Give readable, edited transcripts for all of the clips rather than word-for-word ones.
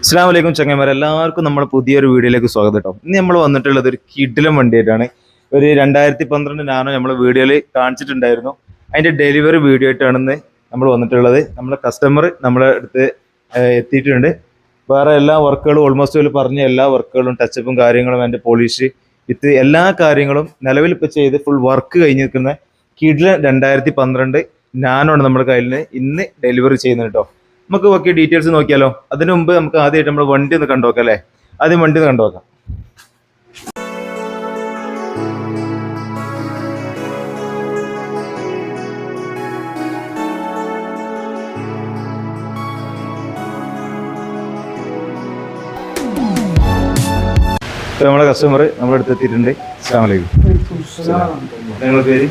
അസ്സലാമു അലൈക്കും ചങ്ങന്മാർ, എല്ലാവർക്കും നമ്മുടെ പുതിയൊരു വീഡിയോയിലേക്ക് സ്വാഗതം കേട്ടോ. ഇന്ന് നമ്മൾ വന്നിട്ടുള്ളത് ഒരു കിടിലം വണ്ടിയായിട്ടാണ്. ഒരു 2012 നാനോ നമ്മൾ വീഡിയോയിൽ കാണിച്ചിട്ടുണ്ടായിരുന്നു. അതിൻ്റെ ഡെലിവറി വീഡിയോ ആയിട്ടാണെന്ന് നമ്മൾ വന്നിട്ടുള്ളത്. നമ്മളെ കസ്റ്റമർ നമ്മളെ അടുത്ത് എത്തിയിട്ടുണ്ട്. വേറെ എല്ലാ വർക്കുകളും ഓൾമോസ്റ്റ് പറഞ്ഞ എല്ലാ വർക്കുകളും ടച്ചപ്പും കാര്യങ്ങളും അതിൻ്റെ പോളിഷ് വിത്ത് എല്ലാ കാര്യങ്ങളും നിലവിൽ ഇപ്പോൾ ചെയ്ത് ഫുൾ വർക്ക് കഴിഞ്ഞ് നിൽക്കുന്ന കിടിലം 2012 നാനോ ആണ് നമ്മുടെ കയ്യിൽ ഇന്ന് ഡെലിവറി ചെയ്യുന്നത് കേട്ടോ. നമുക്ക് ബാക്കി ഡീറ്റെയിൽസ് നോക്കിയാലോ. അതിനു മുമ്പ് നമുക്ക് ആദ്യമായിട്ട് നമ്മൾ വണ്ടി ഒന്ന് കണ്ടുനോക്കാം അല്ലേ. ആദ്യം വണ്ടി ഒന്ന് കണ്ടുനോക്കാം. നമ്മളെ കസ്റ്റമർ നമ്മുടെ അടുത്ത് എത്തിയിട്ടുണ്ട്. അസ്സലാമു അലൈക്കും. നിങ്ങളുടെ പേര്?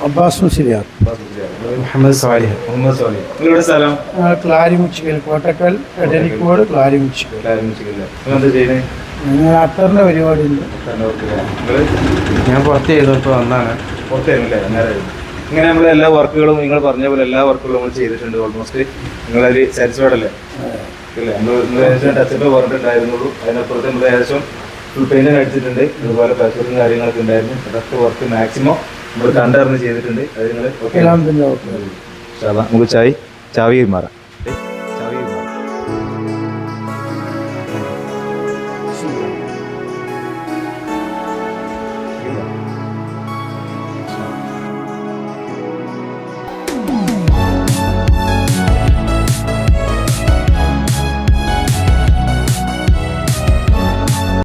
അബ്ബാസ് മുസ്ലിയാർ. മുഹമ്മദ് സാലിഹ്. നിങ്ങളുടെ സ്ഥലം? ക്ലാരിമുച്ചിക്കൽ, കോട്ടക്കൽ, എടരിക്കോട്, ക്ലാരിമുച്ചിക്കൽ. എന്താ ചെയ്യുന്നത്? ഞങ്ങൾ അട്ടറിൻ്റെ പരിപാടി ഉണ്ട്. ഞാൻ പുറത്ത് ചെയ്തപ്പോൾ വന്നാണ്. പുറത്തായിരുന്നല്ലേ? അന്നേരമായിരുന്നു. ഇങ്ങനെ നമ്മൾ എല്ലാ വർക്കുകളും നിങ്ങൾ പറഞ്ഞ പോലെ എല്ലാ വർക്കുകളും നമ്മൾ ചെയ്തിട്ടുണ്ട്. ഓൾമോസ്റ്റ് നിങ്ങളൊരു സാറ്റിസ്ഫൈഡ് അല്ലേ? ഇല്ലേ, നമ്മൾ ഏകദേശം ടച്ചപ്പ് പറഞ്ഞിട്ടുണ്ടായിരുന്നുള്ളൂ. അതിനപ്പുറത്ത് നമ്മൾ ഏകദേശം ഫുൾ പെയിൻ്റ് അടിച്ചിട്ടുണ്ട്. അതുപോലെ പാസ്പോർട്ടും കാര്യങ്ങളൊക്കെ ഉണ്ടായിരുന്നു. അതൊക്കെ വർക്ക് മാക്സിമം നമ്മൾ കണ്ടറിഞ്ഞ് ചെയ്തിട്ടുണ്ട്. അത് നിങ്ങൾ നമുക്ക് ചാവി മാറാം.